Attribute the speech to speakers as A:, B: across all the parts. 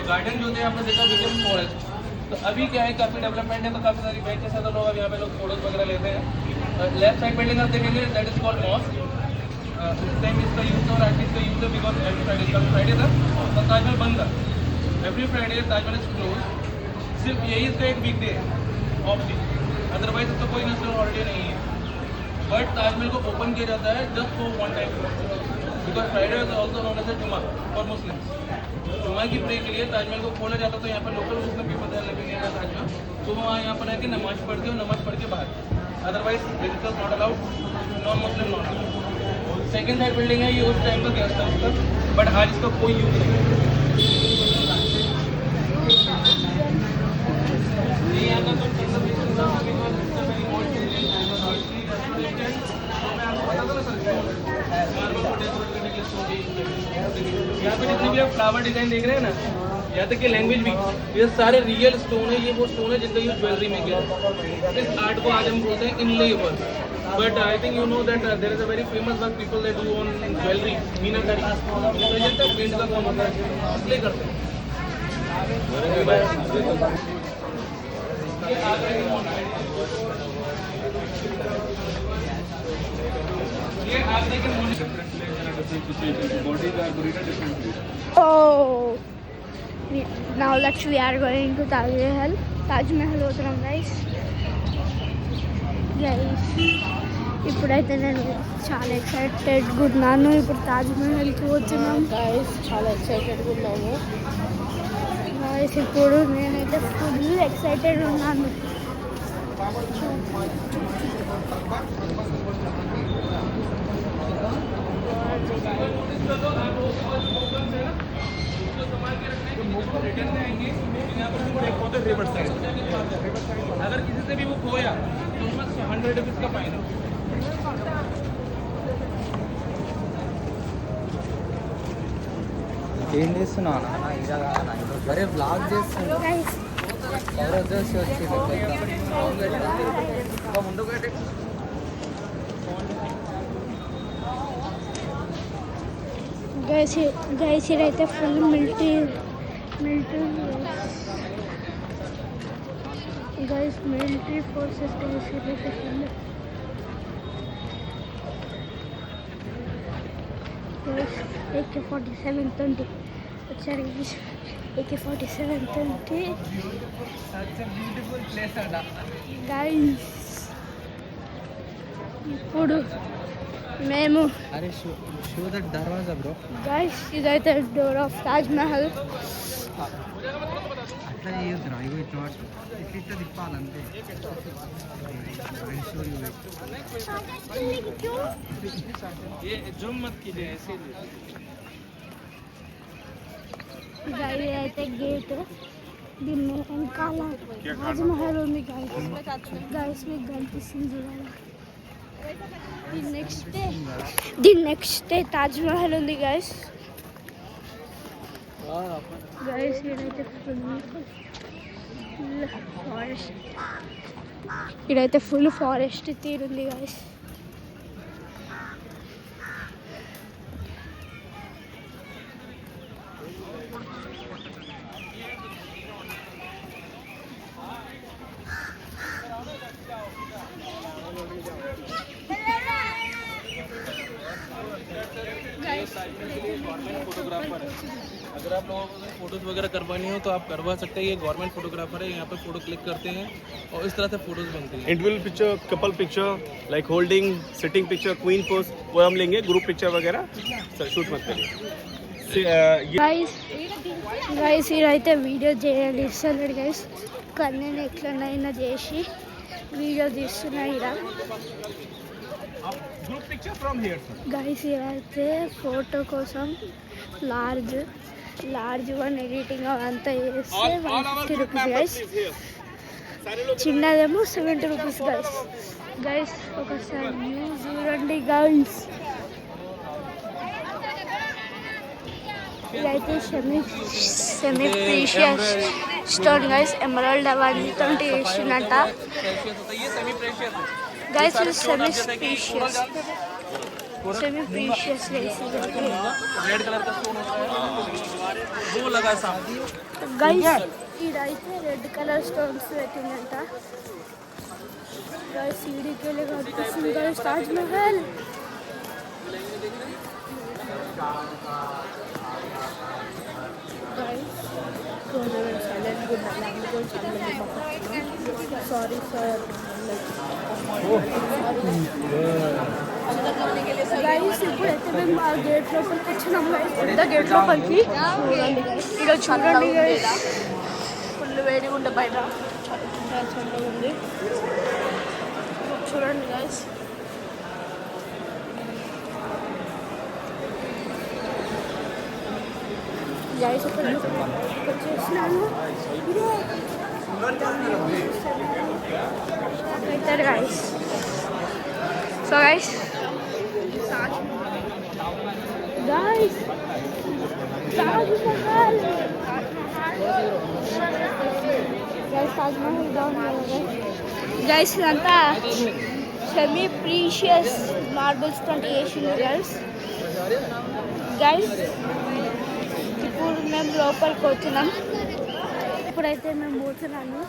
A: Garden जो थे आपने देखा विजन फॉरेस्ट, तो अभी क्या है काफ़ी डेवलपमेंट है, तो काफ़ी सारी बेंचेस है, तो लोग अब यहाँ पे लोग फोटोज वगैरह लेते हैं। लेफ्ट साइड बिल्डिंग आप देखेंगे, दैट इज कॉल्ड मॉस्क। इस टाइम इसका यूज़ और आर्टिस्ट का यूज़ है बिकॉज एवरी फ्राइडे था तो ताजमहल बंद था। Every Friday Taj Mahal is close, सिर्फ यही इसका एक वीक डे है ऑफ डे, अदरवाइज इसका कोई नेशनल हॉलीडे नहीं है। बट ताजमहल को ओपन किया जाता है just for one time, because Friday is also known as Juma for Muslims. Juma की प्रे के लिए ताजमहल को खोला जाता है, तो यहाँ पर लोकल मुस्लिम पीपल लगेंगे ताजमहल, तो वहाँ यहाँ पर आके नमाज पढ़ते हो, नमाज पढ़ के बाहर, otherwise visitors not allowed, non Muslim not allowed. Second side building है, ये उस टाइम का गेस्ट हाउस था, बट आज इसका कोई यूज नहीं है। ये यहाँ का तो कंजर्वेशन था, because it's a very old building, यहाँ पे जितने भी आप फ्लावर डिजाइन देख रहे हैं ना, यहाँ तक कि लैंग्वेज भी, ये सारे रियल स्टोन है। ये वो स्टोन है जिनका यूज ज्वेलरी में किया है। इस आर्ट को आज हम बोलते हैं inlay work, but I think you know that there is a very famous work people that do on jewellery, meenakari. Paint का काम होता है, इसलिए करते हैं। ये आगरा के
B: Oh, now that we are going to Taj Mahal వస్తున్నాం guys. ఇప్పుడైతే నేను చాలా ఎక్సైటెడ్గా ఉన్నాను. ఇప్పుడు తాజ్ మహల్కి వచ్చినాం guys, చాలా ఎక్సైటెడ్గా ఉన్నాము guys. ఇప్పుడు నేనైతే ఫుల్ ఎక్సైటెడ్ ఉన్నాను.
A: अगर किसी से भी वो खोया तो उसमें 100 रुपीज का फाइन है।
C: ఏం చేస్తున్నావు అరే బ్లాగ్ చేస్తున్నా ఎవరో చూసి వచ్చి ముందుకు
B: గైస్ ఇదైతే full military guys, military forces ఇదైతే ఫుల్ AK-47 వచ్చారు AK-47 గైస్. ఇప్పుడు మేము
C: అరే షో దట్ దర్వాజా బ్రో
B: గైస్, ఇదైతే డోర్ ఆఫ్ తాజ్ మహల్.
C: అట్లా చేయొద్దురా, ఇగో ఇట్లా ఇట్లా తిప్పాలంతే.
A: ये जुम मत कीजिए ऐसे
B: అయితే గేట్, దీన్ని వెనకాల తాజ్ మహల్ ఉంది గైస్. మీకు కనిపిస్తుంది చూడాలి. దీని నెక్స్ట్ డే తాజ్ మహల్ ఉంది గైస్. ఇదైతే ఫారెస్ట్, ఇదైతే ఫుల్ ఫారెస్ట్ తీరుంది గైస్.
A: फोटोग्राफर है, अगर आप लोगों को फोटोज वगैरह करवानी हो तो आप करवा सकते हैं। ये गवर्नमेंट फोटोग्राफर है, यहाँ पे फोटो क्लिक करते हैं और इस तरह से फोटोज बनती हैं।
D: Individual picture, couple picture, like holding, sitting picture, queen pose, वो हम लेंगे। ग्रुप पिक्चर वगैरह शूट मत करिए।
B: గైస్ ఇదైతే వీడియో చేయాలి ఇస్తున్నాడు గైస్, కానీ నేను ఎట్లనైనా చేసి వీడియో తీస్తున్నా. ఇలా గైస్ ఇదైతే ఫోటో కోసం లార్జ్ 1 ఎడిటింగ్ అవంతా చేస్తే 150 రూపీస్ గైస్. చిన్నదేమో 70 రూపీస్ గైస్. ఒకసారి వ్యూ చూడండి గైస్. ఇదైతే semi precious stone guys. Emerald అవన్నీతో చేసినట్ట గైస్. ఇది semi precious semi precious less
A: red colour का स्टोन होता है वो लगा है सामने।
B: गाइस इडైతే రెడ్ కలర్ స్టోన్స్ పెట్టిందంట गाइस सीढ़ीకి వెళ్ళి కనిపిస్తుంది गाइस తాజ్ మహల్ गाइस కొంచెం సైలెంట్ గా ఉండాలి అందుకని చాలా సారీ సార్ गाइस ఇప్పుడైతే మేము ఆ గేట్ లోపలికి వచ్చినాం गाइस పెద్ద గేట్ లోపలికి ఇక్కడ చూడండి गाइस ఫుల్ వేడిగా ఉండే బయట చాలా చల్లగా ఉంది చూడండి गाइस गाइस ఇక్కడ వచ్చేసినాము ఇదే guys so guys guys Taj Mahal Taj Mahal down guys ఇదంతా సెమీ ప్రీషియస్ మార్బుల్స్ తోటి చేసింది गाइस ఇప్పుడు మేము లోపలికి వచ్చినాం ఇప్పుడైతే మేము పోతున్నాము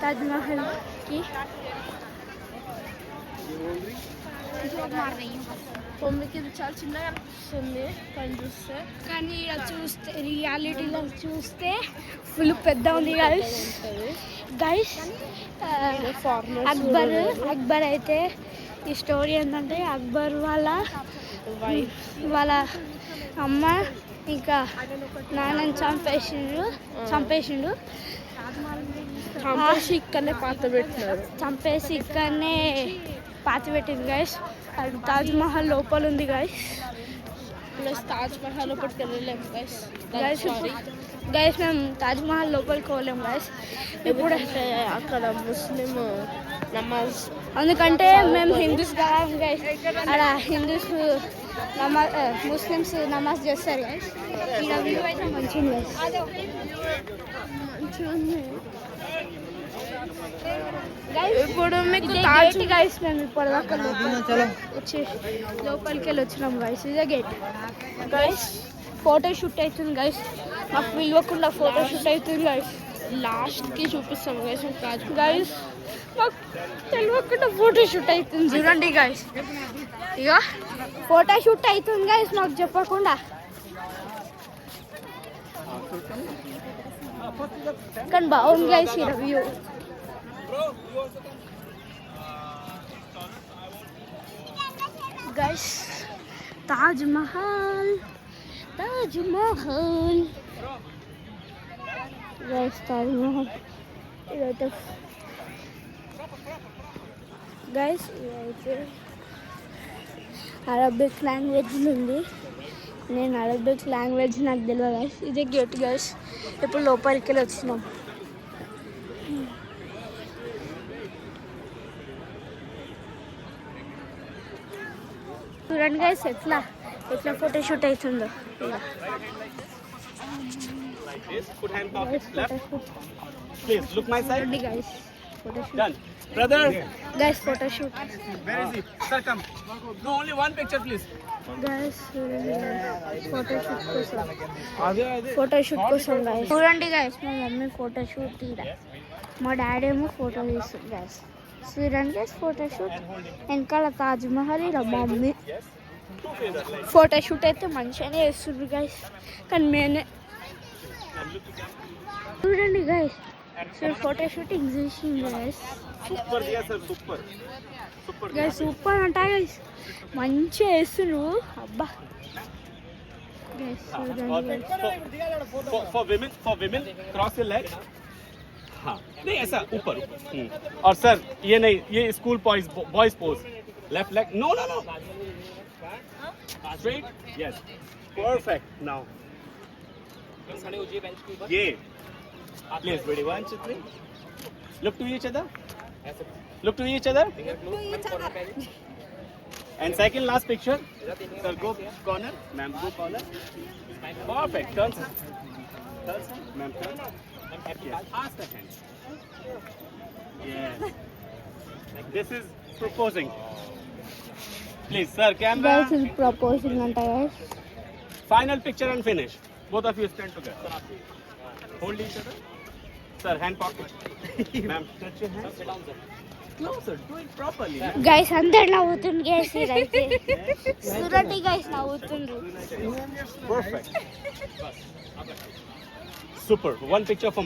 B: తాజ్ మహల్కి మమ్మీకి ఇది చాలా చిన్నగా అనిపిస్తుంది కానీ చూస్తే కానీ ఇలా చూస్తే రియాలిటీలో చూస్తే ఫుల్ పెద్ద ఉంది గైస్ అక్బర్ అయితే ఈ స్టోరీ ఏంటంటే అక్బర్ వాళ్ళ అమ్మ ఇంకా నాన్నని చంపేసిండు చంపేసి ఇక్కడనే పాత పెట్టింది గైస్ అది తాజ్ మహల్ లోపల ఉంది గైస్ ప్లస్ తాజ్ మహల్ లోపలికి వెళ్ళలేము గైస్ మేము తాజ్ మహల్ లోపలికి పోలేము గైస్ ఇప్పుడు అక్కడ ముస్లిం నమాజ్ అందుకంటే మేము హిందూస్ కదా గైస్ అక్కడ హిందూస్ ముస్లిమ్స్ నమాజ్ చేస్తారు గైస్ ఇక్కడ వ్యూ అయితే మంచిగా ఇప్పుడు మీకు గైస్ మేము ఇప్పటిదాకా వచ్చి లోపలికి వెళ్ళి వచ్చినాం గైస్ ఇదే గేట్ గైస్ ఫోటో షూట్ అవుతుంది గైస్ మాకు పిలవకుండా ఫోటో షూట్ అవుతుంది గైస్ లాస్ట్కి చూపిస్తాం గైస్ గైస్ మాకు తెలియకుండా ఫోటో షూట్ అవుతుంది చూడండి గైస్ ఇక ఫోటో షూట్ అవుతుంది గైస్ మాకు చెప్పకుండా కానీ బాగుంది గైస్ ఈ view guys Taj Mahal guys Taj Mahal ఇదైతే guys ఇదైతే అరబిక్ లాంగ్వేజ్ ఉంది నేను అరబిక్ లాంగ్వేజ్ నాకు తెలియదు guys ఇదే గేట్ guys ఇప్పుడు లోపలికి వెళ్ళి వచ్చినాం చూడండి గైస్ ఎట్లా ఫోటో షూట్ అవుతుందో
D: Please look my side.
B: చూడండి guys photo shoot
D: Done. Brother.
B: Guys photo shoot
A: Where is it? Sir, come. No, only one picture, please.
B: Guys photo shoot కోసం గైస్ చూడండి గైస్ మా మమ్మీ ఫోటో షూట్ తీరా మా daddy ఏమో photo తీస్తుంది guys చూడండి guys photo shoot వెనకాల తాజ్ మహల్ ఇలా మా మమ్మీ ఫోటో షూట్ అయితే మంచిగానే వేస్తుంది గైస్ కానీ మేనే చూడండి గైస్ ఫోటో షూటింగ్ చేసింది guys
D: Super diya sir, super.
B: Guys super అంట గైస్ మంచిగా వేస్తున్నారు అబ్బా guys
D: For women cross your leg. हाँ नहीं ऐसा ऊपर और सर ये नहीं ये school boys pose left leg no straight yes perfect now ये please ready 1 2 3 look to each other and second last picture sir go corner ma'am go corner perfect turn ma'am turn yes pass the hand yes this is proposing Please, sir, camera.
B: Guys ఇది proposing అంట guys.
D: Final picture and finish. Both of you stand together. Hold each other. Sir, hand pocket. Ma'am, touch your hand. Closer. Do it properly.
B: Guys అందరు నవ్వుతుంది guys ఇదైతే Surati guys నవ్వుతుండ్రు.
D: Perfect. Super. One picture for